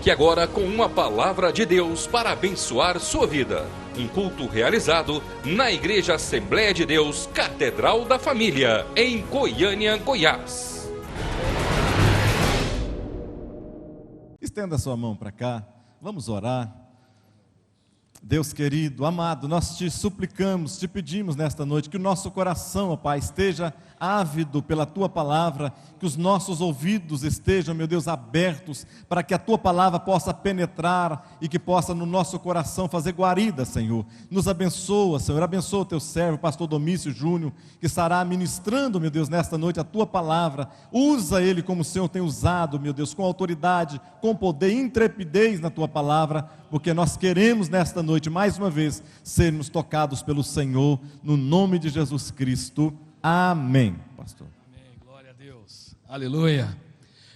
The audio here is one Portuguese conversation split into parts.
Fique agora com uma palavra de Deus para abençoar sua vida. Um culto realizado na Igreja Assembleia de Deus, Catedral da Família, em Goiânia, Goiás. Estenda a sua mão para cá, vamos orar. Deus querido, amado, nós te suplicamos, te pedimos nesta noite que o nosso coração, ó Pai, esteja ávido pela Tua Palavra, que os nossos ouvidos estejam, meu Deus, abertos, para que a Tua Palavra possa penetrar e que possa no nosso coração fazer guarida, Senhor. Nos abençoa, Senhor, abençoa o Teu servo, pastor Domício Júnior, que estará ministrando, meu Deus, nesta noite a Tua Palavra. Usa ele como o Senhor tem usado, meu Deus, com autoridade, com poder, intrepidez na Tua Palavra, porque nós queremos nesta noite, mais uma vez, sermos tocados pelo Senhor, no nome de Jesus Cristo. Amém, pastor. Amém, glória a Deus, aleluia.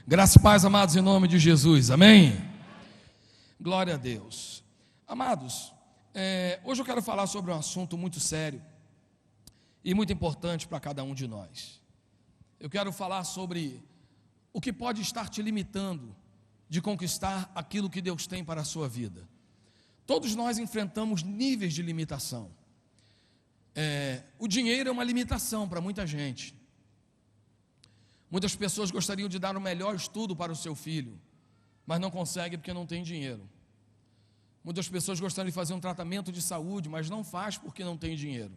Graça e paz, amados, em nome de Jesus, amém. Glória a Deus. Amados, hoje eu quero falar sobre um assunto muito sério e muito importante para cada um de nós. Eu quero falar sobre o que pode estar te limitando de conquistar aquilo que Deus tem para a sua vida. Todos nós enfrentamos níveis de limitação. O dinheiro é uma limitação para muita gente. Muitas pessoas gostariam de dar o melhor estudo para o seu filho, mas não conseguem porque não tem dinheiro. Muitas pessoas gostariam de fazer um tratamento de saúde, mas não faz porque não tem dinheiro.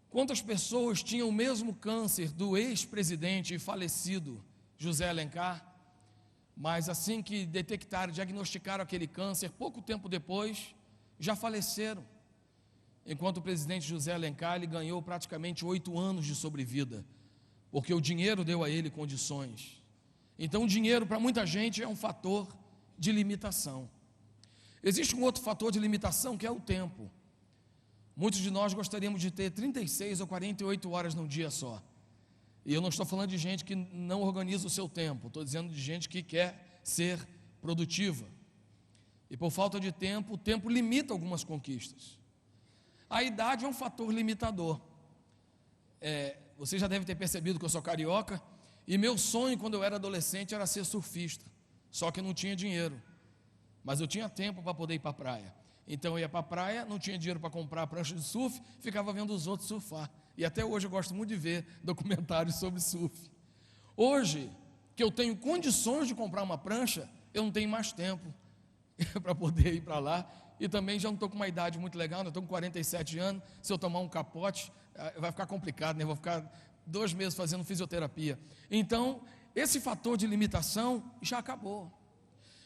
Quantas pessoas tinham o mesmo câncer do ex-presidente e falecido José Alencar, mas assim que detectaram, diagnosticaram aquele câncer, pouco tempo depois, já faleceram. Enquanto o presidente José Alencar, ele ganhou praticamente 8 anos de sobrevida, porque o dinheiro deu a ele condições. Então o dinheiro para muita gente é um fator de limitação. Existe um outro fator de limitação que é o tempo. Muitos de nós gostaríamos de ter 36 ou 48 horas num dia só. E eu não estou falando de gente que não organiza o seu tempo, estou dizendo de gente que quer ser produtiva. E por falta de tempo, o tempo limita algumas conquistas. A idade é um fator limitador. Você já deve ter percebido que eu sou carioca, e meu sonho quando eu era adolescente era ser surfista, só que não tinha dinheiro, mas eu tinha tempo para poder ir para a praia. Então eu ia para a praia, não tinha dinheiro para comprar a prancha de surf, ficava vendo os outros surfar. E até hoje eu gosto muito de ver documentários sobre surf. Hoje, que eu tenho condições de comprar uma prancha, eu não tenho mais tempo para poder ir para lá. E também já não estou com uma idade muito legal, estou com 47 anos, se eu tomar um capote, vai ficar complicado, né? Vou ficar 2 meses fazendo fisioterapia. Então, esse fator de limitação já acabou.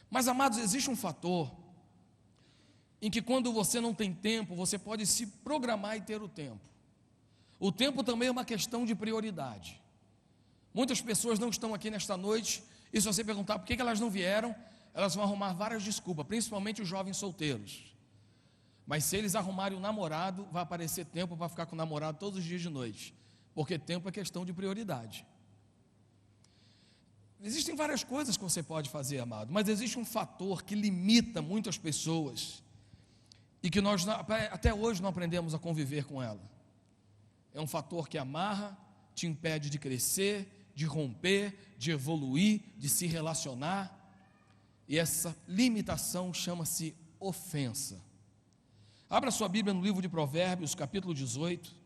Mas, amados, existe um fator em que quando você não tem tempo, você pode se programar e ter o tempo. O tempo também é uma questão de prioridade. Muitas pessoas não estão aqui nesta noite, e se você perguntar por que elas não vieram, elas vão arrumar várias desculpas, principalmente os jovens solteiros. Mas se eles arrumarem um namorado, vai aparecer tempo para ficar com o namorado todos os dias de noite, porque tempo é questão de prioridade. Existem várias coisas que você pode fazer, amado, mas existe um fator que limita muitas pessoas e que nós até hoje não aprendemos a conviver com ela. É um fator que amarra, te impede de crescer, de romper, de evoluir, de se relacionar. E essa limitação chama-se ofensa. Abra sua Bíblia no livro de Provérbios, capítulo 18.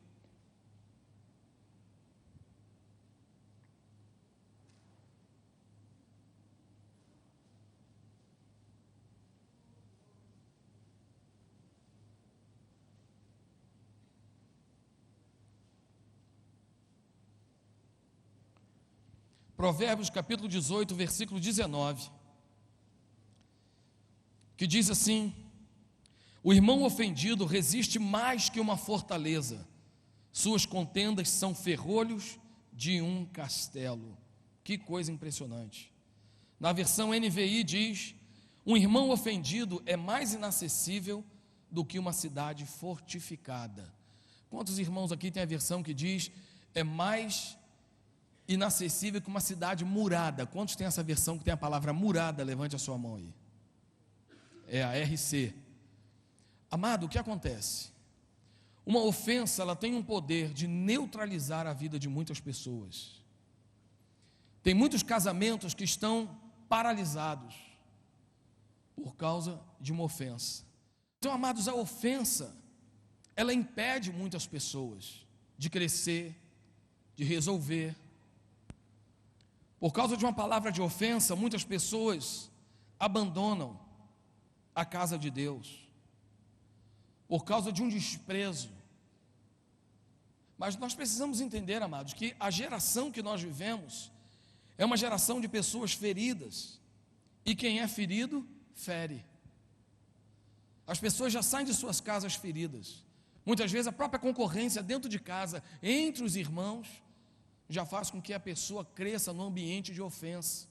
Provérbios, capítulo 18, versículo 19. Que diz assim: o irmão ofendido resiste mais que uma fortaleza, suas contendas são ferrolhos de um castelo. Que coisa impressionante. Na versão NVI diz: um irmão ofendido é mais inacessível do que uma cidade fortificada. Quantos irmãos aqui tem a versão que diz é mais inacessível que uma cidade murada? Quantos tem essa versão que tem a palavra murada? Levante a sua mão aí. É a RC. Amado, o que acontece? Uma ofensa, ela tem um poder de neutralizar a vida de muitas pessoas. Tem muitos casamentos que estão paralisados. por causa de uma ofensa. Então, amados, a ofensa, ela impede muitas pessoas de crescer, de resolver. Por causa de uma palavra de ofensa, muitas pessoas abandonam a casa de Deus. Por causa de um desprezo. Mas nós precisamos entender, amados, que a geração que nós vivemos é uma geração de pessoas feridas. E quem é ferido, fere. As pessoas já saem de suas casas feridas. Muitas vezes a própria concorrência dentro de casa, entre os irmãos, já faz com que a pessoa cresça no ambiente de ofensa.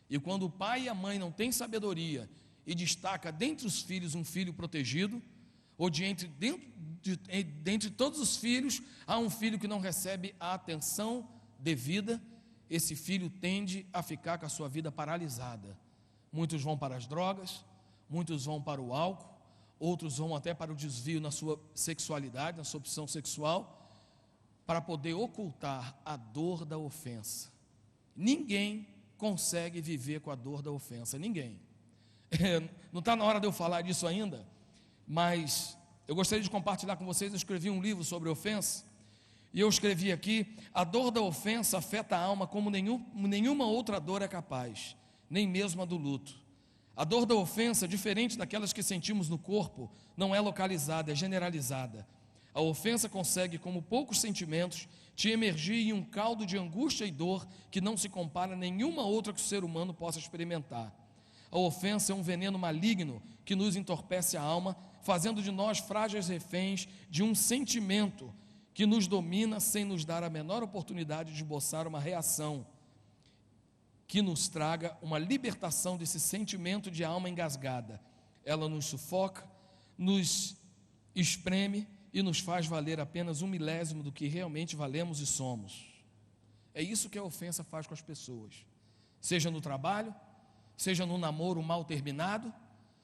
E quando o pai e a mãe não têm sabedoria e destaca dentre os filhos um filho protegido, ou dentre todos os filhos, há um filho que não recebe a atenção devida, esse filho tende a ficar com a sua vida paralisada. Muitos vão para as drogas, muitos vão para o álcool, outros vão até para o desvio na sua sexualidade, na sua opção sexual, para poder ocultar a dor da ofensa. Ninguém consegue viver com a dor da ofensa, ninguém. Não está na hora de eu falar disso ainda, mas eu gostaria de compartilhar com vocês. Eu escrevi um livro sobre ofensa, e eu escrevi aqui: a dor da ofensa afeta a alma como nenhuma outra dor é capaz, nem mesmo a do luto. A dor da ofensa, diferente daquelas que sentimos no corpo, não é localizada, é generalizada. A ofensa consegue, como poucos sentimentos, te emergir em um caldo de angústia e dor que não se compara a nenhuma outra que o ser humano possa experimentar. A ofensa é um veneno maligno que nos entorpece a alma, fazendo de nós frágeis reféns de um sentimento que nos domina sem nos dar a menor oportunidade de esboçar uma reação que nos traga uma libertação desse sentimento de alma engasgada. Ela nos sufoca, nos espreme e nos faz valer apenas 1/1000 do que realmente valemos e somos. É isso que a ofensa faz com as pessoas, seja no trabalho, seja num namoro mal terminado,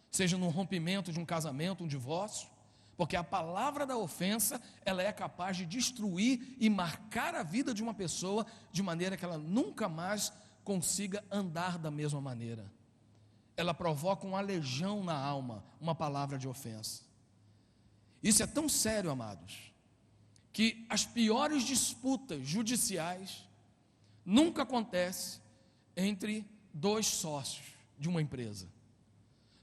seja num rompimento de um casamento, um divórcio, porque a palavra da ofensa, ela é capaz de destruir e marcar a vida de uma pessoa de maneira que ela nunca mais consiga andar da mesma maneira. Ela provoca uma legião na alma, uma palavra de ofensa. Isso é tão sério, amados, que as piores disputas judiciais nunca acontecem entre dois sócios de uma empresa.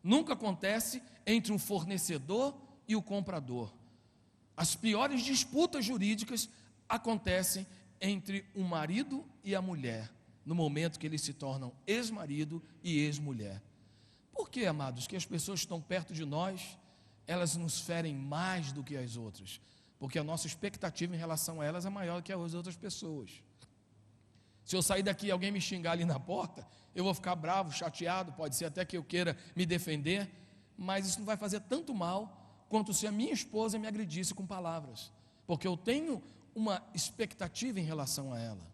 Nunca acontece entre um fornecedor e o comprador. As piores disputas jurídicas acontecem entre o marido e a mulher, no momento que eles se tornam ex-marido e ex-mulher. Por que, amados, que as pessoas que estão perto de nós, elas nos ferem mais do que as outras? Porque a nossa expectativa em relação a elas é maior do que as outras pessoas. Se eu sair daqui e alguém me xingar ali na porta, eu vou ficar bravo, chateado, pode ser até que eu queira me defender, mas isso não vai fazer tanto mal quanto se a minha esposa me agredisse com palavras, porque eu tenho uma expectativa em relação a ela.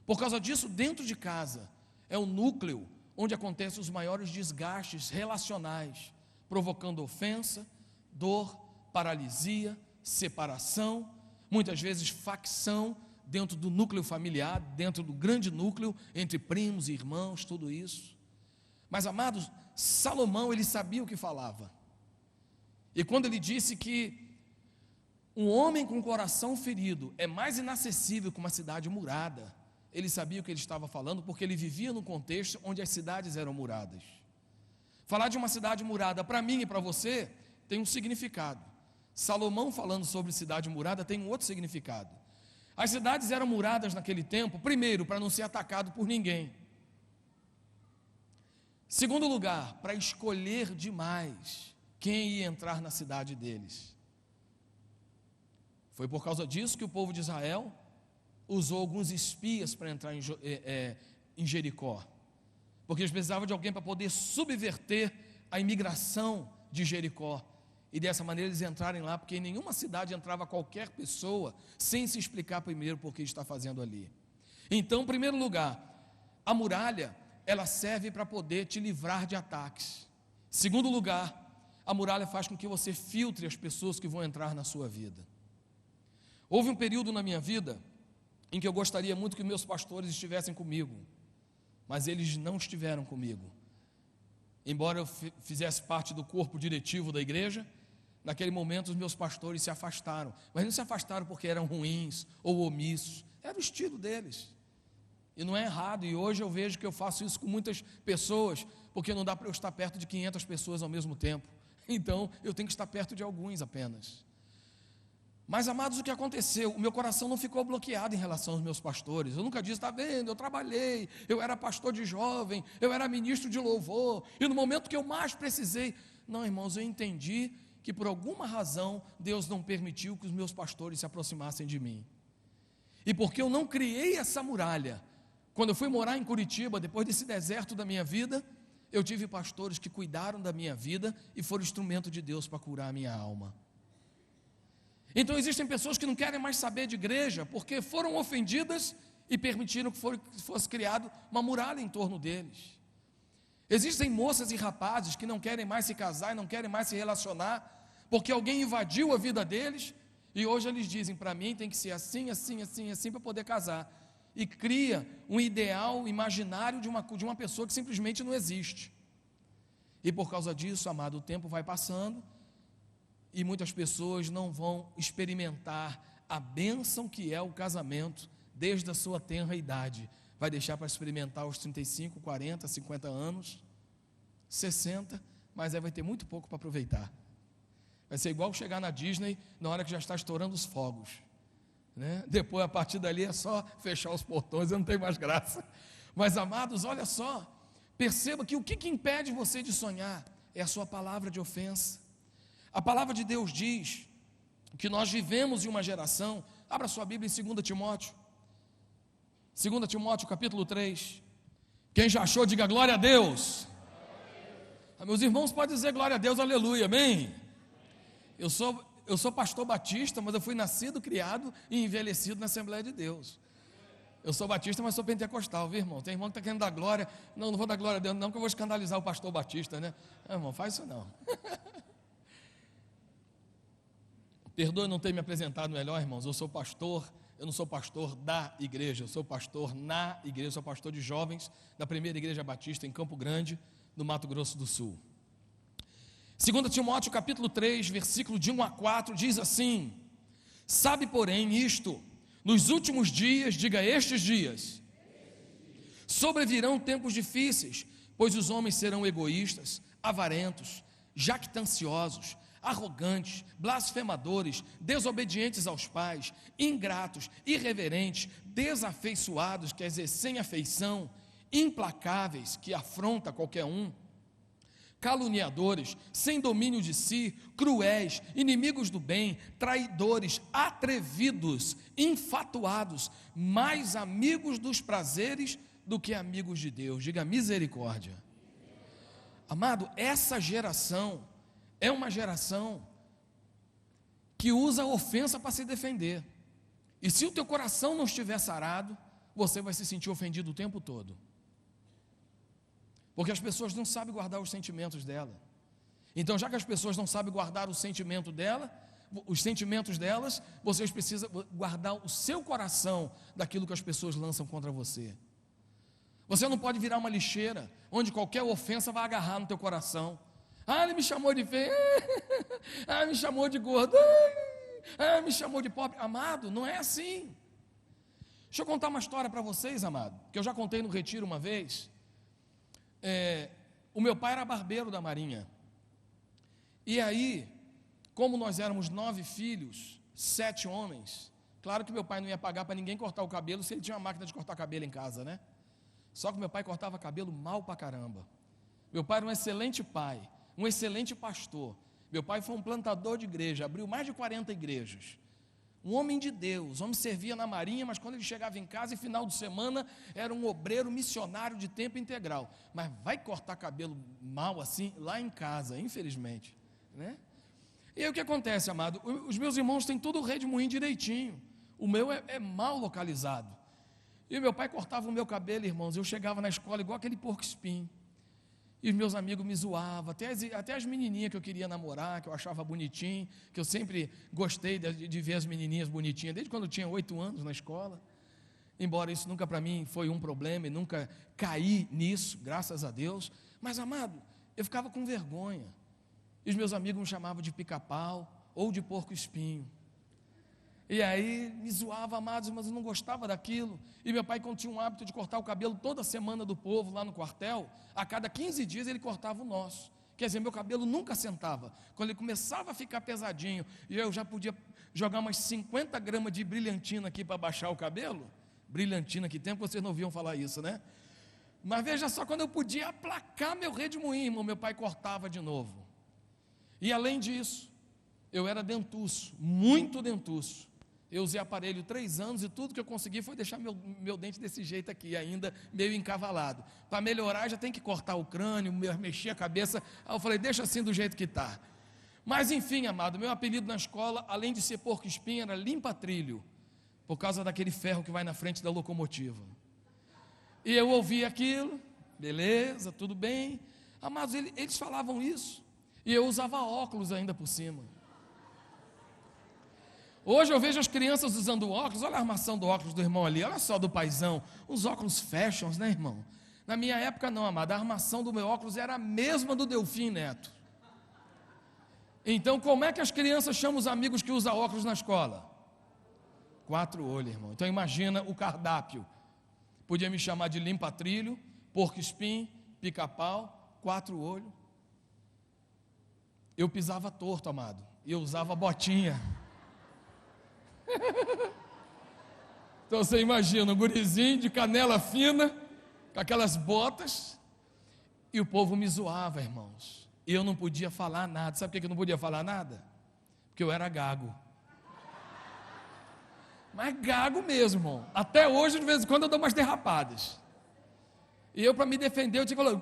Por causa disso, dentro de casa, é o núcleo onde acontecem os maiores desgastes relacionais, provocando ofensa, dor, paralisia, separação, muitas vezes facção dentro do núcleo familiar, dentro do grande núcleo, entre primos e irmãos, tudo isso. Mas, amados, Salomão, ele sabia o que falava. E quando ele disse que um homem com o coração ferido é mais inacessível que uma cidade murada, ele sabia o que ele estava falando, porque ele vivia num contexto onde as cidades eram muradas. Falar de uma cidade murada, para mim e para você, tem um significado. Salomão, falando sobre cidade murada, tem um outro significado. As cidades eram muradas naquele tempo, primeiro, para não ser atacado por ninguém. Segundo lugar, para escolher demais quem ia entrar na cidade deles. Foi por causa disso que o povo de Israel usou alguns espias para entrar em Jericó, porque eles precisavam de alguém para poder subverter a imigração de Jericó, e dessa maneira eles entrarem lá, porque em nenhuma cidade entrava qualquer pessoa sem se explicar primeiro por que está fazendo ali. Então, em primeiro lugar, a muralha, ela serve para poder te livrar de ataques. Segundo lugar, a muralha faz com que você filtre as pessoas que vão entrar na sua vida. Houve um período na minha vida em que eu gostaria muito que meus pastores estivessem comigo, mas eles não estiveram comigo. embora eu fizesse parte do corpo diretivo da igreja, naquele momento os meus pastores se afastaram, mas não se afastaram porque eram ruins ou omissos, era o estilo deles, e não é errado, e hoje eu vejo que eu faço isso com muitas pessoas, porque não dá para eu estar perto de 500 pessoas ao mesmo tempo, então eu tenho que estar perto de alguns apenas. Mas, amados, o que aconteceu? O meu coração não ficou bloqueado em relação aos meus pastores. Eu nunca disse, está vendo, eu trabalhei, eu era pastor de jovem, eu era ministro de louvor, e no momento que eu mais precisei. Não, irmãos, eu entendi que por alguma razão Deus não permitiu que os meus pastores se aproximassem de mim. E porque eu não criei essa muralha, quando eu fui morar em Curitiba, depois desse deserto da minha vida, eu tive pastores que cuidaram da minha vida e foram instrumento de Deus para curar a minha alma. Então existem pessoas que não querem mais saber de igreja, porque foram ofendidas e permitiram que fosse criado uma muralha em torno deles. Existem moças e rapazes que não querem mais se casar e não querem mais se relacionar, porque alguém invadiu a vida deles, e hoje eles dizem, para mim tem que ser assim, assim, assim, assim, para poder casar. E cria um ideal imaginário de uma pessoa que simplesmente não existe. E por causa disso, amado, o tempo vai passando, e muitas pessoas não vão experimentar a bênção que é o casamento desde a sua tenra idade. Vai deixar para experimentar aos 35, 40, 50 anos, 60, mas aí vai ter muito pouco para aproveitar. Vai ser igual chegar na Disney na hora que já está estourando os fogos, né? Depois, a partir dali, é só fechar os portões, não tem mais graça. Mas, amados, olha só, perceba que o que impede você de sonhar é a sua palavra de ofensa. A palavra de Deus diz que nós vivemos em uma geração, abra sua Bíblia em 2 Timóteo, 2 Timóteo capítulo 3, quem já achou, diga glória a Deus. Meus irmãos podem dizer glória a Deus, aleluia, amém? Eu sou pastor batista, mas eu fui nascido, criado e envelhecido na Assembleia de Deus. Eu sou batista, mas sou pentecostal, viu, irmão? Tem irmão que está querendo dar glória, não vou dar glória a Deus não, que eu vou escandalizar o pastor batista, né? Irmão, faz isso não. Perdoe não ter me apresentado melhor, irmãos, eu sou pastor, eu não sou pastor da igreja, eu sou pastor na igreja, eu sou pastor de jovens da primeira igreja batista em Campo Grande, no Mato Grosso do Sul. 2 Timóteo capítulo 3, versículo de 1 a 4, diz assim: sabe, porém, isto, nos últimos dias, diga estes dias, sobrevirão tempos difíceis, pois os homens serão egoístas, avarentos, jactanciosos, arrogantes, blasfemadores, desobedientes aos pais, ingratos, irreverentes, desafeiçoados, quer dizer, sem afeição, implacáveis, que afronta qualquer um, caluniadores, sem domínio de si, cruéis, inimigos do bem, traidores, atrevidos, infatuados, mais amigos dos prazeres do que amigos de Deus. Diga misericórdia. Amado, essa geração é uma geração que usa a ofensa para se defender. E se o teu coração não estiver sarado, você vai se sentir ofendido o tempo todo. Porque as pessoas não sabem guardar os sentimentos dela. Então, já que as pessoas não sabem guardar os sentimentos delas, vocês precisam guardar o seu coração daquilo que as pessoas lançam contra você. Você não pode virar uma lixeira, onde qualquer ofensa vai agarrar no teu coração. Ah, ele me chamou de feio, ah, me chamou de gordo, ah, me chamou de pobre. Amado, não é assim. Deixa eu contar uma história para vocês, amado, que eu já contei no retiro uma vez. O meu pai era barbeiro da Marinha. E aí, como nós éramos 9 filhos, 7 homens, claro que meu pai não ia pagar para ninguém cortar o cabelo se ele tinha uma máquina de cortar cabelo em casa, né? Só que meu pai cortava cabelo mal pra caramba. Meu pai era um excelente pai, um excelente pastor. Meu pai foi um plantador de igreja, abriu mais de 40 igrejas. Um homem de Deus, homem servia na Marinha, mas quando ele chegava em casa, em final de semana, era um obreiro missionário de tempo integral. Mas vai cortar cabelo mal assim, lá em casa, infelizmente, né? E aí o que acontece, amado? Os meus irmãos têm todo o redemoinho direitinho. O meu é mal localizado. E meu pai cortava o meu cabelo, irmãos, eu chegava na escola igual aquele porco-espinho. E os meus amigos me zoavam, até as menininhas que eu queria namorar, que eu achava bonitinho, que eu sempre gostei de ver as menininhas bonitinhas, desde quando eu tinha 8 anos na escola. Embora isso nunca para mim foi um problema, e nunca caí nisso, graças a Deus. Mas, amado, eu ficava com vergonha. E os meus amigos me chamavam de pica-pau ou de porco-espinho. E aí me zoava, amados, mas eu não gostava daquilo. E meu pai, quando tinha um hábito de cortar o cabelo toda semana do povo lá no quartel, a cada 15 dias ele cortava o nosso. Quer dizer, meu cabelo nunca sentava. Quando ele começava a ficar pesadinho, e eu já podia jogar umas 50 gramas de brilhantina aqui para baixar o cabelo. Brilhantina, que tempo vocês não ouviam falar isso, né? Mas veja só, quando eu podia aplacar meu redemoinho, irmão, meu pai cortava de novo. E além disso, eu era dentuço, muito dentuço. Eu usei aparelho 3 anos e tudo que eu consegui foi deixar meu dente desse jeito aqui, ainda meio encavalado. Para melhorar, já tem que cortar o crânio, mexer a cabeça. Aí eu falei, deixa assim do jeito que está. Mas enfim, amado, meu apelido na escola, além de ser porco-espinho, era limpa-trilho, por causa daquele ferro que vai na frente da locomotiva. E eu ouvi aquilo, beleza, tudo bem. Amados, eles falavam isso, e eu usava óculos ainda por cima. Hoje eu vejo as crianças usando óculos, olha a armação do óculos do irmão ali, olha só do paizão, os óculos fashions, né, irmão? Na minha época não, amado, a armação do meu óculos era a mesma do Delfim Neto. Então como é que as crianças chamam os amigos que usam óculos na escola? 4 olhos, irmão. Então imagina o cardápio, podia me chamar de limpa-trilho, porco-espinho, pica-pau, 4 olhos. Eu pisava torto, amado, e eu usava botinha. Então você imagina, um gurizinho de canela fina, com aquelas botas, e o povo me zoava, irmãos, e eu não podia falar nada. Sabe por que eu não podia falar nada? Porque eu era gago. Mas gago mesmo, irmão. Até hoje, de vez em quando, eu dou umas derrapadas. E eu, para me defender, eu tinha que falar,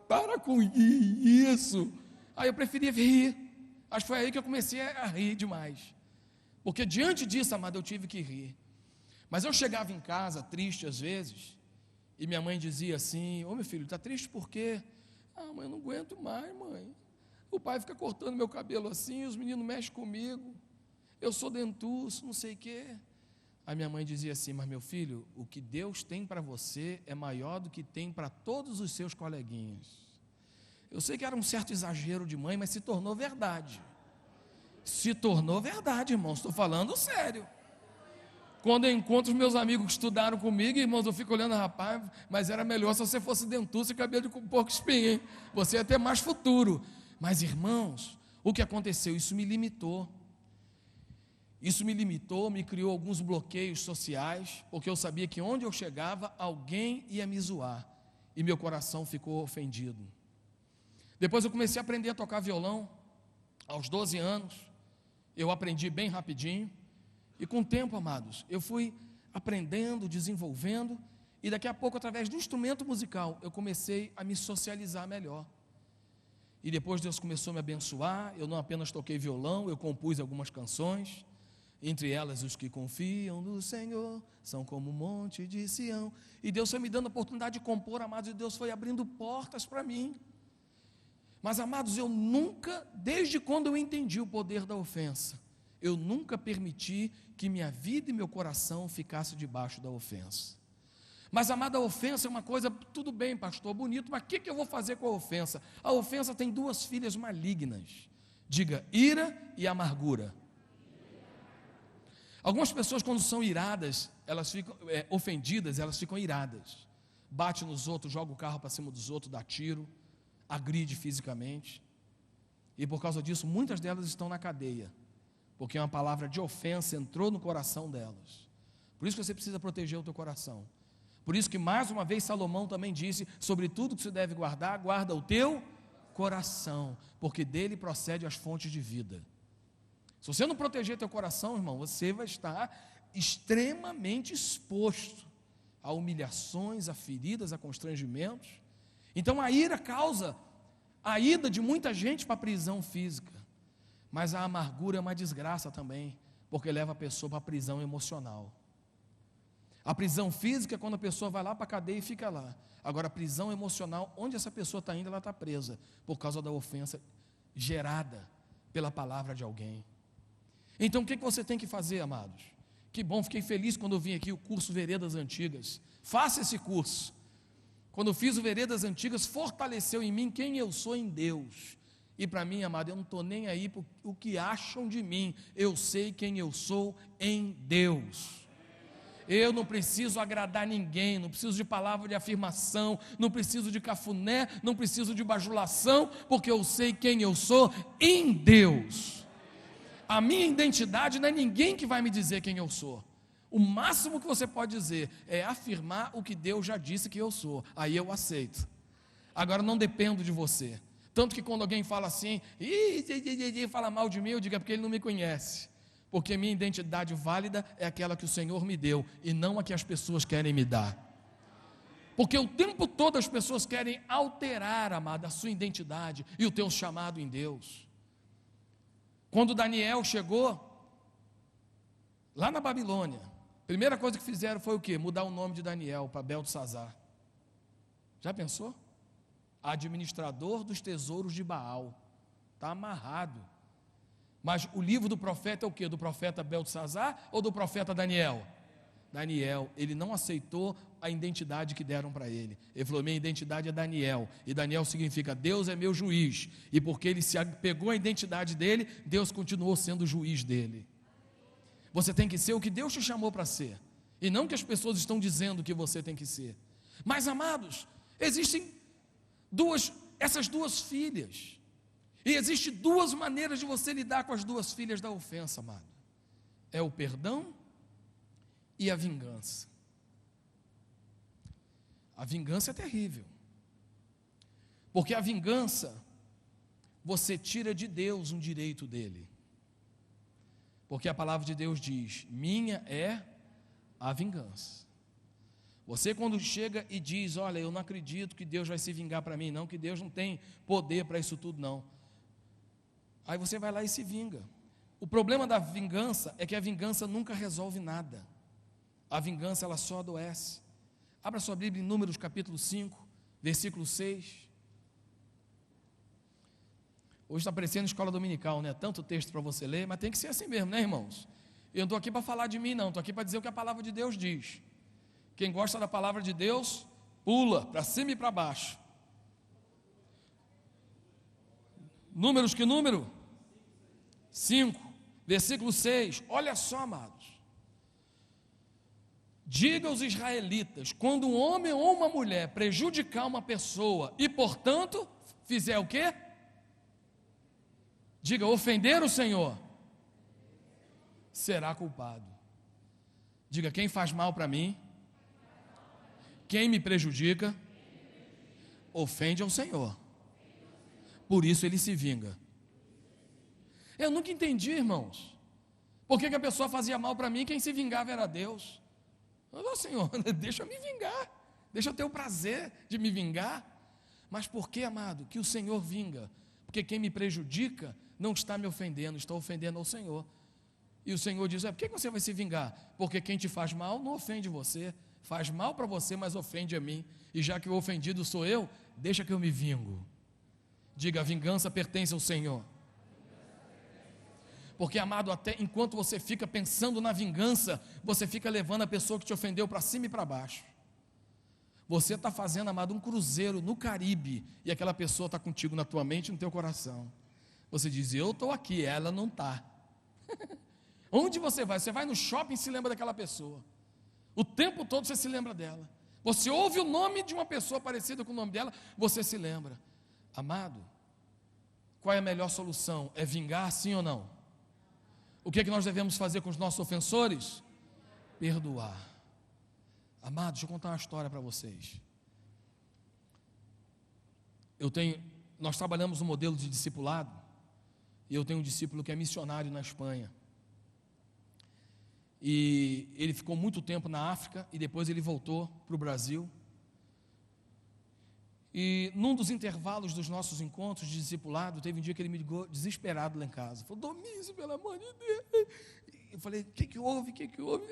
para com isso. Aí eu preferia rir. Acho que foi aí que eu comecei a rir demais. Porque diante disso, amado, eu tive que rir. Mas eu chegava em casa, triste às vezes, e minha mãe dizia assim, ô meu filho, está triste por quê? Ah, mãe, eu não aguento mais, mãe. O pai fica cortando meu cabelo assim, os meninos mexem comigo, eu sou dentuço, não sei o quê. A minha mãe dizia assim, mas meu filho, o que Deus tem para você é maior do que tem para todos os seus coleguinhas. Eu sei que era um certo exagero de mãe, mas se tornou verdade. Se tornou verdade, irmãos, estou falando sério. Quando eu encontro os meus amigos que estudaram comigo, irmãos, eu fico olhando, rapaz, mas era melhor se você fosse dentuço e cabelo de porco-espinho, hein? Você ia ter mais futuro. Mas, irmãos, o que aconteceu? Isso me limitou. Isso me limitou, me criou alguns bloqueios sociais, porque eu sabia que onde eu chegava, alguém ia me zoar, e meu coração ficou ofendido. Depois eu comecei a aprender a tocar violão, aos 12 anos, eu aprendi bem rapidinho, e com o tempo, amados, eu fui aprendendo, desenvolvendo, e daqui a pouco, através do instrumento musical, eu comecei a me socializar melhor. E depois Deus começou a me abençoar, eu não apenas toquei violão, eu compus algumas canções, entre elas os que confiam no Senhor, são como um monte de Sião. E Deus foi me dando a oportunidade de compor, amados, e Deus foi abrindo portas para mim. Mas, amados, eu nunca, desde quando eu entendi o poder da ofensa, eu nunca permiti que minha vida e meu coração ficassem debaixo da ofensa. Mas, amada, a ofensa é uma coisa, tudo bem, pastor, bonito, mas o que eu vou fazer com a ofensa? A ofensa tem 2 filhas malignas, diga, ira e amargura. Algumas pessoas, quando são iradas, elas ficam ofendidas, elas ficam iradas, bate nos outros, joga o carro para cima dos outros, dá tiro, agride fisicamente, e por causa disso, muitas delas estão na cadeia, porque uma palavra de ofensa entrou no coração delas. Por isso que você precisa proteger o teu coração. Por isso que, mais uma vez, Salomão também disse, sobre tudo que se deve guardar, guarda o teu coração, porque dele procede as fontes de vida. Se você não proteger teu coração, irmão, você vai estar extremamente exposto a humilhações, a feridas, a constrangimentos. Então a ira causa a ida de muita gente para a prisão física, mas a amargura é uma desgraça também, porque leva a pessoa para a prisão emocional. A prisão física é quando a pessoa vai lá para a cadeia e fica lá. Agora a prisão emocional, onde essa pessoa está indo, ela está presa, por causa da ofensa gerada pela palavra de alguém. Então o que você tem que fazer, amados? Que bom, fiquei feliz quando eu vim aqui o curso Veredas Antigas. Faça esse curso. Quando fiz o Veredas Antigas, fortaleceu em mim quem eu sou em Deus. E para mim, amado, eu não estou nem aí por o que acham de mim. Eu sei quem eu sou em Deus. Eu não preciso agradar ninguém, não preciso de palavra de afirmação, não preciso de cafuné, não preciso de bajulação, porque eu sei quem eu sou em Deus. A minha identidade não é ninguém que vai me dizer quem eu sou. O máximo que você pode dizer é afirmar o que Deus já disse que eu sou. Aí eu aceito. Agora não dependo de você. Tanto que quando alguém fala assim, fala mal de mim, eu digo é porque ele não me conhece. Porque minha identidade válida é aquela que o Senhor me deu e não a que as pessoas querem me dar. Porque o tempo todo as pessoas querem alterar, amada, a sua identidade e o teu chamado em Deus. Quando Daniel chegou lá na Babilônia, a primeira coisa que fizeram foi o quê? Mudar o nome de Daniel para Beltesazar. Já pensou? Administrador dos tesouros de Baal. Está amarrado. Mas o livro do profeta é o quê? Do profeta Beltesazar ou do profeta Daniel? Daniel, ele não aceitou a identidade que deram para ele. Ele falou, minha identidade é Daniel. E Daniel significa, Deus é meu juiz. E porque ele se pegou a identidade dele, Deus continuou sendo o juiz dele. Você tem que ser o que Deus te chamou para ser. E não o que as pessoas estão dizendo que você tem que ser. Mas, amados, existem essas duas filhas. E existem duas maneiras de você lidar com as duas filhas da ofensa, amado. É o perdão e a vingança. A vingança é terrível. Porque a vingança, você tira de Deus um direito dele. Porque a palavra de Deus diz, minha é a vingança. Você quando chega e diz, olha, eu não acredito que Deus vai se vingar para mim, não, que Deus não tem poder para isso tudo, não. Aí você vai lá e se vinga. O problema da vingança é que a vingança nunca resolve nada. A vingança, ela só adoece. Abra sua Bíblia em Números capítulo 5, versículo 6. Hoje está parecendo escola dominical, né? Tanto texto para você ler, mas tem que ser assim mesmo, né, irmãos? Eu não estou aqui para falar de mim, não. Estou aqui para dizer o que a palavra de Deus diz. Quem gosta da palavra de Deus, pula para cima e para baixo. Números, que número? 5, versículo 6. Olha só, amados. Diga aos israelitas, quando um homem ou uma mulher prejudicar uma pessoa e, portanto, fizer o quê? Diga, ofender o Senhor, será culpado. Diga, quem faz mal para mim, quem me prejudica, ofende ao Senhor. Por isso ele se vinga. Eu nunca entendi, irmãos, por que a pessoa fazia mal para mim e quem se vingava era Deus. Oh, Senhor, deixa eu me vingar, deixa eu ter o prazer de me vingar. Mas por que, amado, que o Senhor vinga? Porque quem me prejudica não está me ofendendo, está ofendendo ao Senhor. E o Senhor diz, por que você vai se vingar? Porque quem te faz mal não ofende você, faz mal para você, mas ofende a mim. E já que o ofendido sou eu, deixa que eu me vingo. Diga, a vingança pertence ao Senhor. Porque, amado, até enquanto você fica pensando na vingança, você fica levando a pessoa que te ofendeu para cima e para baixo. Você está fazendo, amado, um cruzeiro no Caribe, e aquela pessoa está contigo na tua mente e no teu coração. Você diz, eu estou aqui, ela não está. Onde você vai? Você vai no shopping e se lembra daquela pessoa. O tempo todo você se lembra dela. Você ouve o nome de uma pessoa parecida com o nome dela, você se lembra. Amado, qual é a melhor solução? É vingar, sim ou não? O que é que nós devemos fazer com os nossos ofensores? Perdoar. Amado, deixa eu contar uma história para vocês. Nós trabalhamos no modelo de discipulado, e eu tenho um discípulo que é missionário na Espanha. E ele ficou muito tempo na África, e depois ele voltou para o Brasil. E num dos intervalos dos nossos encontros de discipulado, teve um dia que ele me ligou desesperado lá em casa. Falou, Domício, pelo amor de Deus. Eu falei, o que houve? O que houve?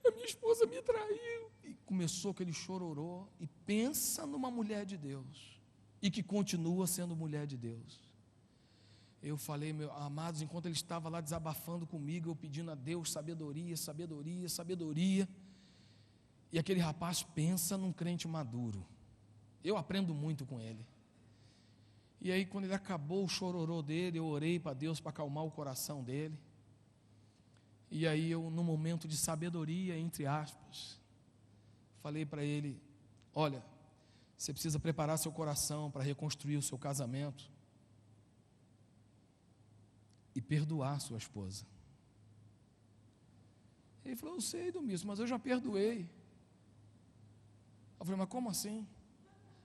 A minha esposa me traiu. E começou aquele chororô. E pensa numa mulher de Deus. E que continua sendo mulher de Deus. Eu falei, meus amados, enquanto ele estava lá desabafando comigo, eu pedindo a Deus sabedoria, sabedoria, sabedoria. E aquele rapaz pensa num crente maduro. Eu aprendo muito com ele. E aí, quando ele acabou o chororô dele, eu orei para Deus para acalmar o coração dele. E aí eu, num momento de sabedoria, entre aspas, falei para ele: olha, você precisa preparar seu coração para reconstruir o seu casamento e perdoar sua esposa. Ele falou: eu sei, Domingos, mas eu já perdoei. Eu falei: mas como assim?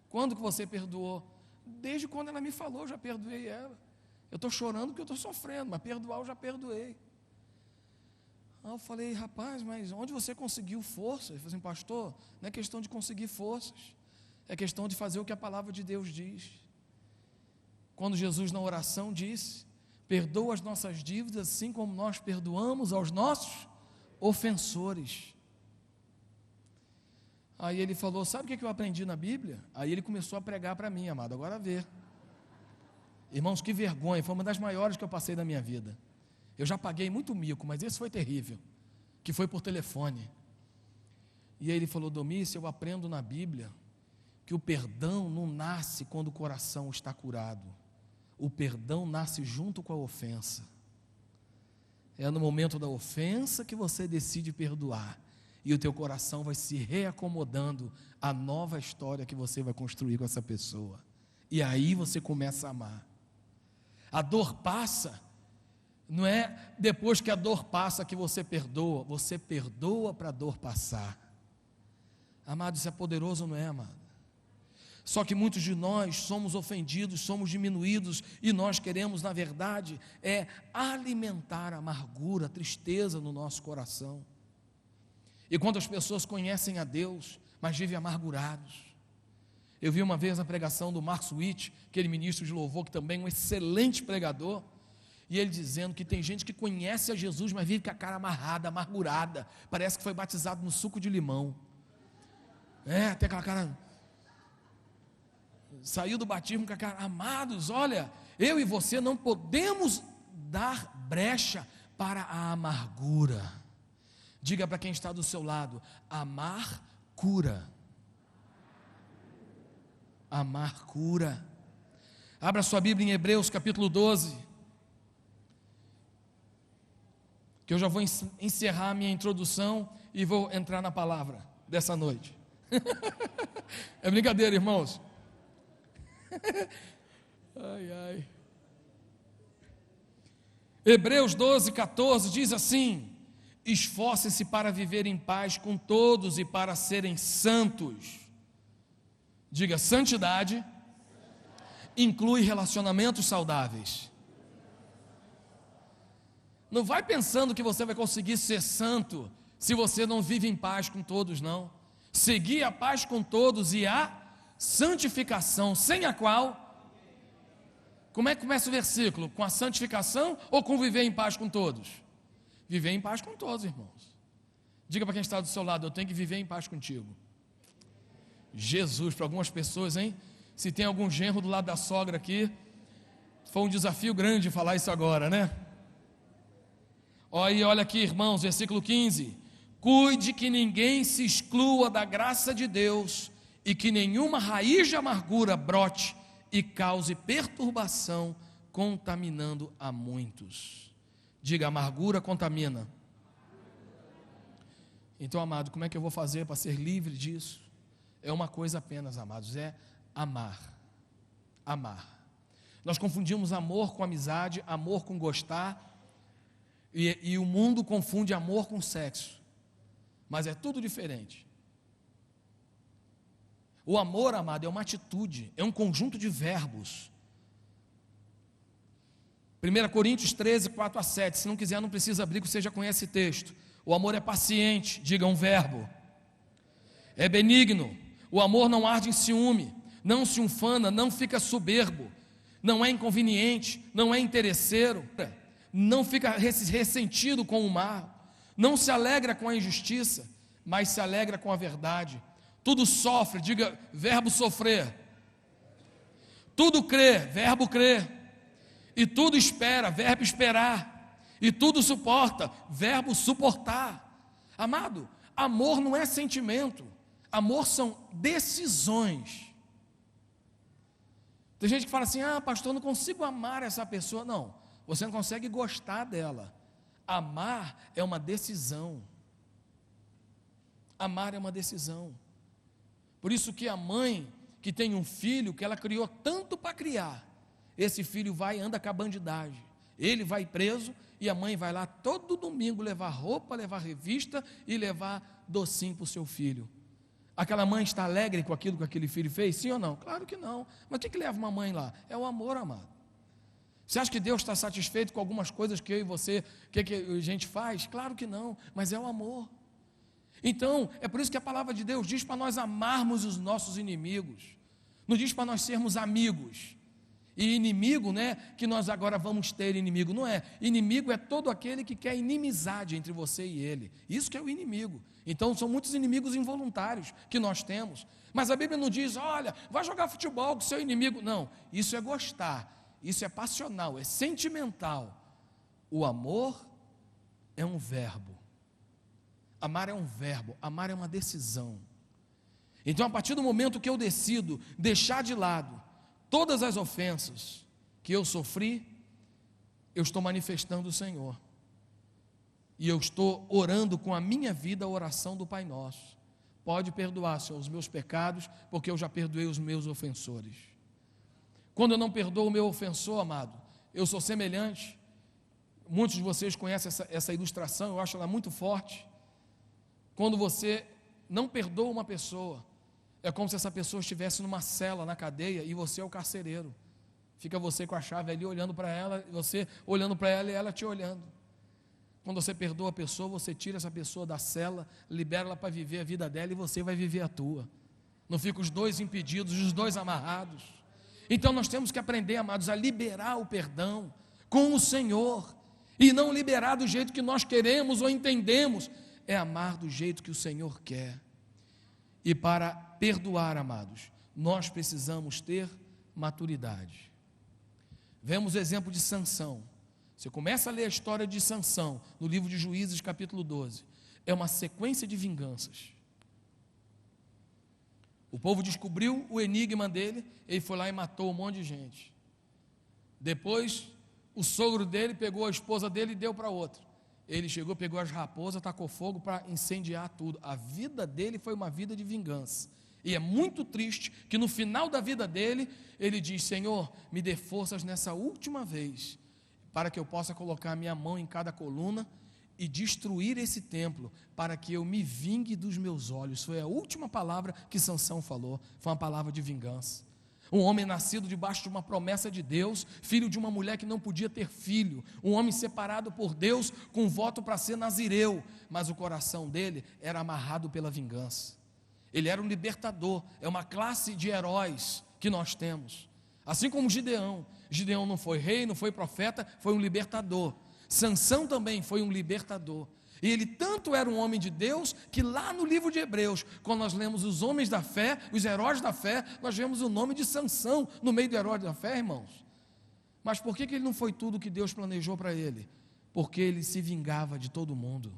Quando que você perdoou? Desde quando ela me falou, eu já perdoei ela. Eu estou chorando porque eu estou sofrendo, mas perdoar eu já perdoei. Aí eu falei: rapaz, mas onde você conseguiu força? Ele falou assim: pastor, não é questão de conseguir forças, é questão de fazer o que a palavra de Deus diz. Quando Jesus na oração disse: perdoa as nossas dívidas assim como nós perdoamos aos nossos ofensores. Aí ele falou: sabe o que eu aprendi na Bíblia? Aí ele começou a pregar para mim, amado, agora vê. Irmãos, que vergonha, foi uma das maiores que eu passei na minha vida. Eu já paguei muito mico, mas esse foi terrível, que foi por telefone. E aí ele falou: Domício, eu aprendo na Bíblia que o perdão não nasce quando o coração está curado. O perdão nasce junto com a ofensa. É no momento da ofensa que você decide perdoar, e o teu coração vai se reacomodando à nova história que você vai construir com essa pessoa. E aí você começa a amar. A dor passa, não é depois que a dor passa que você perdoa para a dor passar. Amado, isso é poderoso, não é, amado? Só que muitos de nós somos ofendidos, somos diminuídos, e nós queremos, na verdade, alimentar a amargura, a tristeza no nosso coração. E quando as pessoas conhecem a Deus, mas vivem amargurados. Eu vi uma vez a pregação do Marcos Witt, aquele ministro de louvor, que também é um excelente pregador, e ele dizendo que tem gente que conhece a Jesus, mas vive com a cara amarrada, amargurada, parece que foi batizado no suco de limão. Tem aquela cara, saiu do batismo com a cara. Amados, olha, eu e você não podemos dar brecha para a amargura. Diga para quem está do seu lado: amar cura. Amar cura. Abra sua Bíblia em Hebreus capítulo 12, que eu já vou encerrar a minha introdução e vou entrar na palavra dessa noite. É brincadeira, irmãos. Ai, ai. Hebreus 12, 14 diz assim: esforcem-se para viver em paz com todos e para serem santos. Diga: santidade inclui relacionamentos saudáveis. Não vai pensando que você vai conseguir ser santo se você não vive em paz com todos, não. Seguir a paz com todos e a santificação, sem a qual... Como é que começa o versículo? Com a santificação ou com viver em paz com todos? Viver em paz com todos, irmãos. Diga para quem está do seu lado: eu tenho que viver em paz contigo. Jesus, para algumas pessoas, hein? Se tem algum genro do lado da sogra aqui, foi um desafio grande falar isso agora, né? Olha aqui, irmãos, versículo 15: cuide que ninguém se exclua da graça de Deus, e que nenhuma raiz de amargura brote e cause perturbação, contaminando a muitos. Diga: amargura contamina. Então, amado, como é que eu vou fazer para ser livre disso? É uma coisa apenas, amados: é amar. Amar. Nós confundimos amor com amizade, amor com gostar, e o mundo confunde amor com sexo, mas é tudo diferente. O amor, amado, é uma atitude, é um conjunto de verbos. 1 Coríntios 13, 4 a 7, se não quiser não precisa abrir, que você já conhece o texto. O amor é paciente, diga um verbo. É benigno, o amor não arde em ciúme, não se ufana, não fica soberbo, não é inconveniente, não é interesseiro, não fica ressentido com o mal, não se alegra com a injustiça, mas se alegra com a verdade. Tudo sofre, diga verbo sofrer. Tudo crê, verbo crer. E tudo espera, verbo esperar. E tudo suporta, verbo suportar. Amado, Amor não é sentimento, amor são decisões. Tem gente que fala assim: ah, pastor, eu não consigo amar essa pessoa. Não, você não consegue gostar dela. Amar é uma decisão. Amar é uma decisão. Por isso que a mãe que tem um filho que ela criou tanto para criar, esse filho vai e anda com a bandidagem. Ele vai preso e a mãe vai lá todo domingo levar roupa, levar revista e levar docinho para o seu filho. Aquela mãe está alegre com aquilo que aquele filho fez? Sim ou não? Claro que não. Mas o que leva uma mãe lá? É o amor, amado. Você acha que Deus está satisfeito com algumas coisas que eu e você, que a gente faz? Claro que não, mas é o amor. Então, é por isso que a palavra de Deus diz para nós amarmos os nossos inimigos. Não diz para nós sermos amigos. E inimigo, né, que nós agora vamos ter inimigo, não é. Inimigo é todo aquele que quer inimizade entre você e ele. Isso que é o inimigo. Então são muitos inimigos involuntários que nós temos. Mas a Bíblia não diz: olha, vai jogar futebol com seu inimigo. Não, isso é gostar, isso é passional, é sentimental. O amor é um verbo. Amar é um verbo, amar é uma decisão. Então, a partir do momento que eu decido deixar de lado todas as ofensas que eu sofri, eu estou manifestando o Senhor. E eu estou orando com a minha vida a oração do Pai Nosso. Pode perdoar, Senhor, os meus pecados, porque eu já perdoei os meus ofensores. Quando eu não perdoo o meu ofensor, amado, eu sou semelhante. Muitos de vocês conhecem essa ilustração, eu acho ela muito forte. Quando você não perdoa uma pessoa, é como se essa pessoa estivesse numa cela, na cadeia, e você é o carcereiro. Fica você com a chave ali olhando para ela, você olhando para ela e ela te olhando. Quando você perdoa a pessoa, você tira essa pessoa da cela, libera ela para viver a vida dela e você vai viver a tua. Não fica os dois impedidos, os dois amarrados. Então nós temos que aprender, amados, a liberar o perdão com o Senhor, e não liberar do jeito que nós queremos ou entendemos. É amar do jeito que o Senhor quer. E para perdoar, amados, nós precisamos ter maturidade. Vemos o exemplo de Sansão. Você começa a ler a história de Sansão no livro de Juízes, capítulo 12. É uma sequência de vinganças. O povo descobriu o enigma dele, ele foi lá e matou um monte de gente. Depois, o sogro dele pegou a esposa dele e deu para outra. Ele chegou, pegou as raposas, tacou fogo para incendiar tudo. A vida dele foi uma vida de vingança. E é muito triste que no final da vida dele, ele diz: Senhor, me dê forças nessa última vez, para que eu possa colocar a minha mão em cada coluna e destruir esse templo, para que eu me vingue dos meus olhos. Foi a última palavra que Sansão falou, foi uma palavra de vingança. Um homem nascido debaixo de uma promessa de Deus, filho de uma mulher que não podia ter filho, um homem separado por Deus, com voto para ser nazireu, mas o coração dele era amarrado pela vingança. Ele era um libertador, é uma classe de heróis que nós temos. Assim como Gideão. Gideão não foi rei, não foi profeta, foi um libertador. Sansão também foi um libertador. E ele tanto era um homem de Deus, que lá no livro de Hebreus, quando nós lemos os homens da fé, os heróis da fé, nós vemos o nome de Sansão no meio do herói da fé, irmãos. Mas por que ele não foi tudo que Deus planejou para ele? Porque ele se vingava de todo mundo.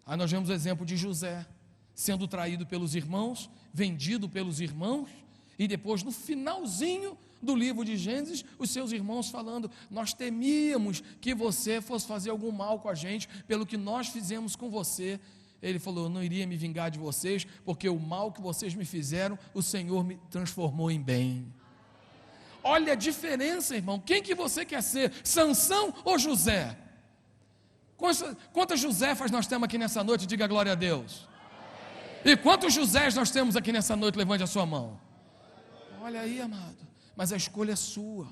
Aí nós vemos o exemplo de José, sendo traído pelos irmãos, vendido pelos irmãos, e depois no finalzinho do livro de Gênesis, os seus irmãos falando: nós temíamos que você fosse fazer algum mal com a gente, pelo que nós fizemos com você. Ele falou: eu não iria me vingar de vocês, porque o mal que vocês me fizeram, o Senhor me transformou em bem. Olha a diferença, irmão. Quem que você quer ser, Sansão ou José? Quantas Josefas nós temos aqui nessa noite? Diga glória a Deus. E quantos Josés nós temos aqui nessa noite? Levante a sua mão. Olha aí, amado. Mas a escolha é sua.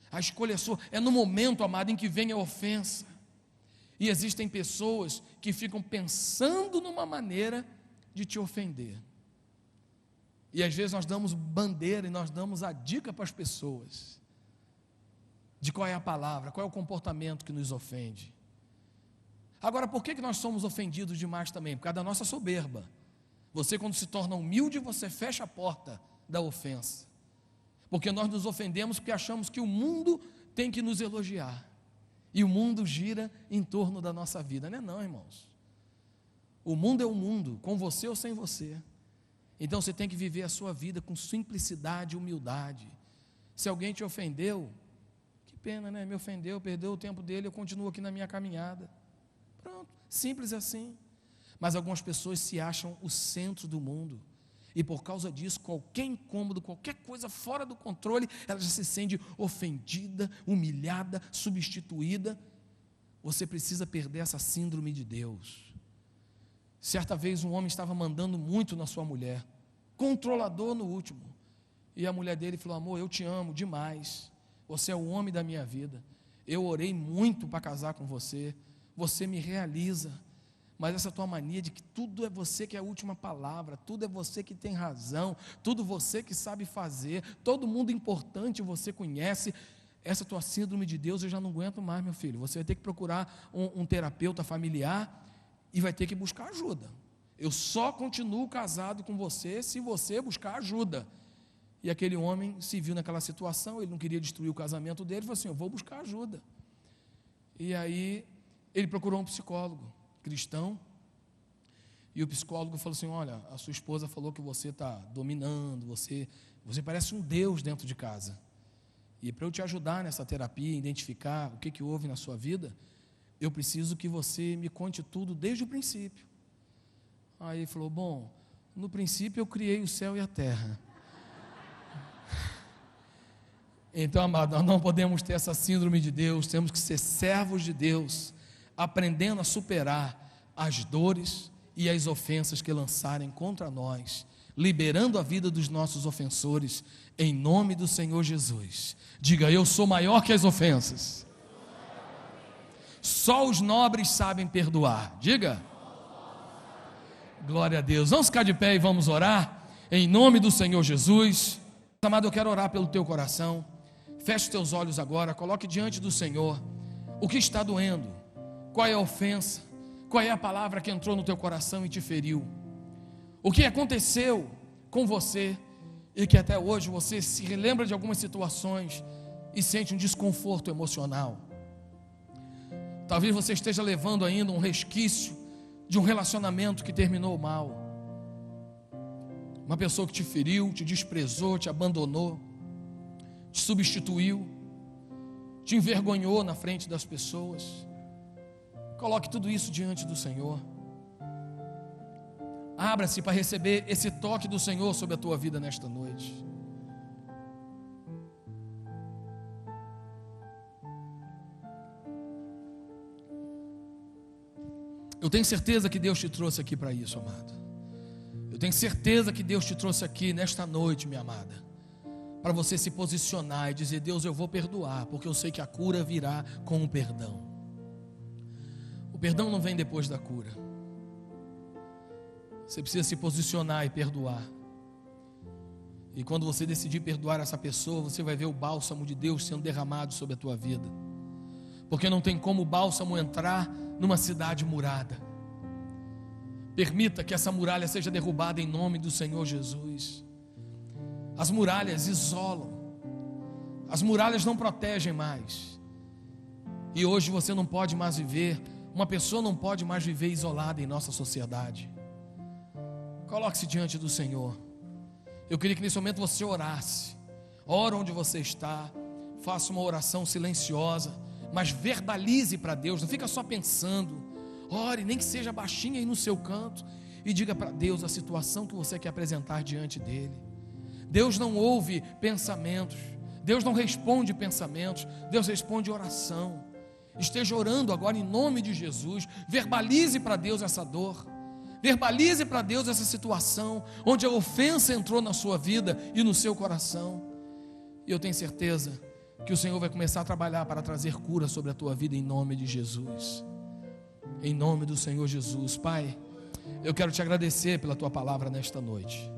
A escolha é sua. É no momento, amado, em que vem a ofensa. E existem pessoas que ficam pensando numa maneira de te ofender. E às vezes nós damos bandeira e nós damos a dica para as pessoas de qual é a palavra, qual é o comportamento que nos ofende. Agora, por que nós somos ofendidos demais também? Por causa da nossa soberba. Você, quando se torna humilde, você fecha a porta da ofensa. Porque nós nos ofendemos porque achamos que o mundo tem que nos elogiar. E o mundo gira em torno da nossa vida. Não é não, irmãos. O mundo é o mundo, com você ou sem você. Então você tem que viver a sua vida com simplicidade e humildade. Se alguém te ofendeu, que pena, né? Me ofendeu, perdeu o tempo dele, eu continuo aqui na minha caminhada. Pronto, simples assim. Mas algumas pessoas se acham o centro do mundo. E por causa disso, qualquer incômodo, qualquer coisa fora do controle, ela já se sente ofendida, humilhada, substituída. Você precisa perder essa síndrome de Deus. Certa vez um homem estava mandando muito na sua mulher, controlador no último. E a mulher dele falou: amor, eu te amo demais, você é o homem da minha vida, eu orei muito para casar com você, você me realiza, mas essa tua mania de que tudo é você que é a última palavra, tudo é você que tem razão, tudo você que sabe fazer, todo mundo importante você conhece, essa tua síndrome de Deus eu já não aguento mais, meu filho. Você vai ter que procurar um terapeuta familiar e vai ter que buscar ajuda. Eu só continuo casado com você se você buscar ajuda. E aquele homem se viu naquela situação, ele não queria destruir o casamento dele, falou assim: eu vou buscar ajuda. E aí ele procurou um psicólogo cristão, e o psicólogo falou assim: olha, a sua esposa falou que você está dominando, você parece um Deus dentro de casa, e para eu te ajudar nessa terapia, identificar o que houve na sua vida, eu preciso que você me conte tudo desde o princípio. Aí ele falou: bom, no princípio eu criei o céu e a terra. Então, amado, nós não podemos ter essa síndrome de Deus, temos que ser servos de Deus, aprendendo a superar as dores e as ofensas que lançarem contra nós, liberando a vida dos nossos ofensores, em nome do Senhor Jesus. Diga: eu sou maior que as ofensas. Só os nobres sabem perdoar. Diga. Glória a Deus. Vamos ficar de pé e vamos orar, em nome do Senhor Jesus. Amado, eu quero orar pelo teu coração. Feche os teus olhos agora, coloque diante do Senhor o que está doendo, qual é a ofensa, qual é a palavra que entrou no teu coração e te feriu, o que aconteceu com você e que até hoje você se relembra de algumas situações e sente um desconforto emocional. Talvez você esteja levando ainda um resquício de um relacionamento que terminou mal, uma pessoa que te feriu, te desprezou, te abandonou, te substituiu, te envergonhou na frente das pessoas. Coloque tudo isso diante do Senhor. Abra-se para receber esse toque do Senhor sobre a tua vida nesta noite. Eu tenho certeza que Deus te trouxe aqui para isso, amado. Eu tenho certeza que Deus te trouxe aqui nesta noite, minha amada, para você se posicionar e dizer: Deus, eu vou perdoar, porque eu sei que a cura virá com o perdão. O perdão não vem depois da cura. Você precisa se posicionar e perdoar. E quando você decidir perdoar essa pessoa, você vai ver o bálsamo de Deus sendo derramado sobre a tua vida. Porque não tem como o bálsamo entrar numa cidade murada. Permita que essa muralha seja derrubada em nome do Senhor Jesus. As muralhas isolam, as muralhas não protegem mais. E hoje você não pode mais viver, uma pessoa não pode mais viver isolada em nossa sociedade. Coloque-se diante do Senhor. Eu queria que nesse momento você orasse. Ora onde você está, faça uma oração silenciosa, mas verbalize para Deus, não fica só pensando. Ore, nem que seja baixinho aí no seu canto, e diga para Deus a situação que você quer apresentar diante dele. Deus não ouve pensamentos, Deus não responde pensamentos, Deus responde oração. Esteja orando agora em nome de Jesus. Verbalize para Deus essa dor, verbalize para Deus essa situação onde a ofensa entrou na sua vida e no seu coração. E eu tenho certeza que o Senhor vai começar a trabalhar para trazer cura sobre a tua vida em nome de Jesus. Em nome do Senhor Jesus. Pai, eu quero te agradecer pela tua palavra nesta noite.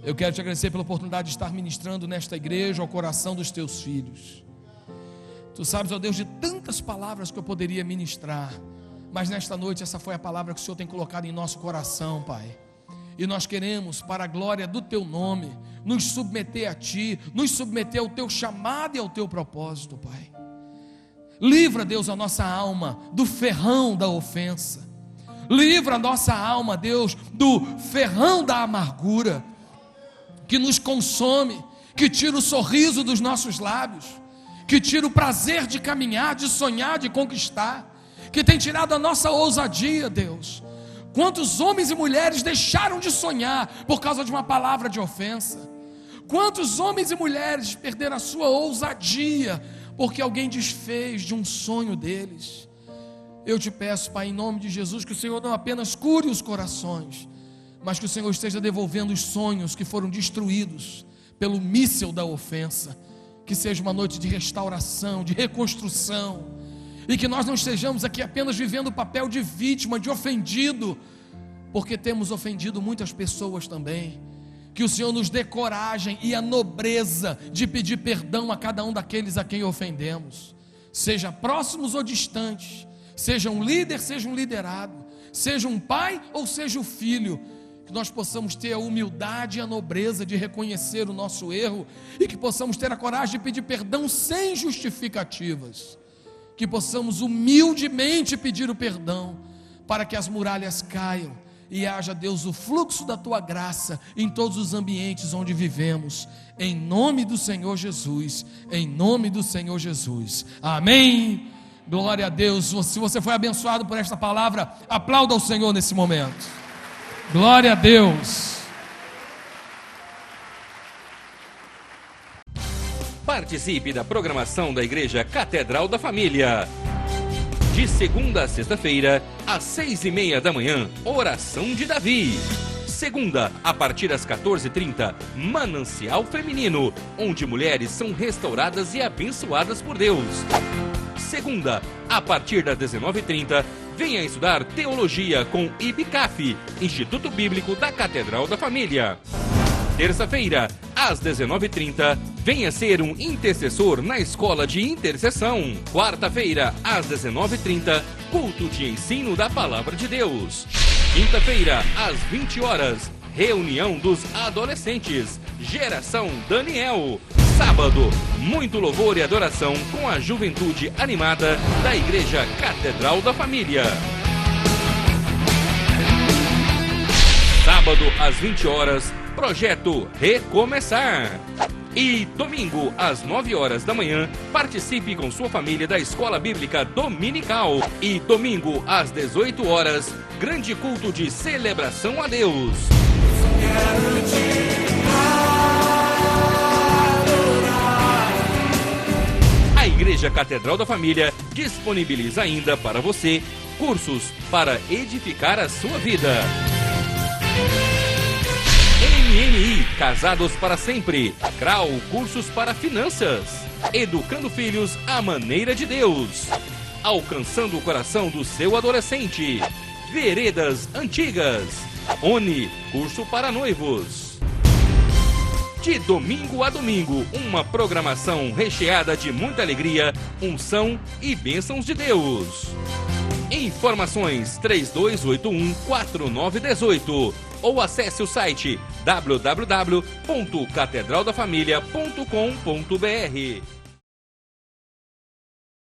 Eu quero te agradecer pela oportunidade de estar ministrando nesta igreja ao coração dos teus filhos. Tu sabes, ó Deus, de tantas palavras que eu poderia ministrar, mas nesta noite essa foi a palavra que o Senhor tem colocado em nosso coração, Pai. E nós queremos, para a glória do teu nome, nos submeter a ti, nos submeter ao teu chamado e ao teu propósito, Pai. Livra, Deus, a nossa alma do ferrão da ofensa. livra a nossa alma, Deus, do ferrão da amargura, que nos consome, que tira o sorriso dos nossos lábios, que tira o prazer de caminhar, de sonhar, de conquistar, que tem tirado a nossa ousadia, Deus. Quantos homens e mulheres deixaram de sonhar por causa de uma palavra de ofensa? Quantos homens e mulheres perderam a sua ousadia porque alguém desfez de um sonho deles? Eu te peço, Pai, em nome de Jesus, que o Senhor não apenas cure os corações, mas que o Senhor esteja devolvendo os sonhos que foram destruídos pelo míssil da ofensa. Que seja uma noite de restauração, de reconstrução, e que nós não estejamos aqui apenas vivendo o papel de vítima, de ofendido, porque temos ofendido muitas pessoas também. Que o Senhor nos dê coragem e a nobreza de pedir perdão a cada um daqueles a quem ofendemos, seja próximos ou distantes, seja um líder, seja um liderado, seja um pai ou seja o filho. Que nós possamos ter a humildade e a nobreza de reconhecer o nosso erro, e que possamos ter a coragem de pedir perdão sem justificativas, que possamos humildemente pedir o perdão, para que as muralhas caiam e haja, Deus, o fluxo da Tua graça em todos os ambientes onde vivemos, em nome do Senhor Jesus, em nome do Senhor Jesus, amém. Glória a Deus. Se você foi abençoado por esta palavra, aplauda o Senhor nesse momento. Glória a Deus. Participe da programação da Igreja Catedral da Família. De segunda a sexta-feira, às 6:30 da manhã, Oração de Davi. Segunda, a partir das 14h30, Manancial Feminino, onde mulheres são restauradas e abençoadas por Deus. Segunda, a partir das 19h30, venha estudar Teologia com IBCAF, Instituto Bíblico da Catedral da Família. Terça-feira, às 19h30, venha ser um intercessor na Escola de Intercessão. Quarta-feira, às 19h30, culto de ensino da Palavra de Deus. Quinta-feira, às 20h, reunião dos adolescentes, Geração Daniel. Sábado, muito louvor e adoração com a juventude animada da Igreja Catedral da Família. Sábado, às 20h, projeto Recomeçar. E domingo, às 9h da manhã, participe com sua família da Escola Bíblica Dominical. E domingo, às 18h, grande culto de celebração a Deus. A Igreja Catedral da Família disponibiliza ainda para você cursos para edificar a sua vida. MMI, Casados para Sempre. CRAU, cursos para finanças. Educando filhos à maneira de Deus. Alcançando o coração do seu adolescente. Veredas Antigas. ONI, curso para noivos. De domingo a domingo, uma programação recheada de muita alegria, unção e bênçãos de Deus. Informações 3281-4918 ou acesse o site www.catedraldafamilia.com.br.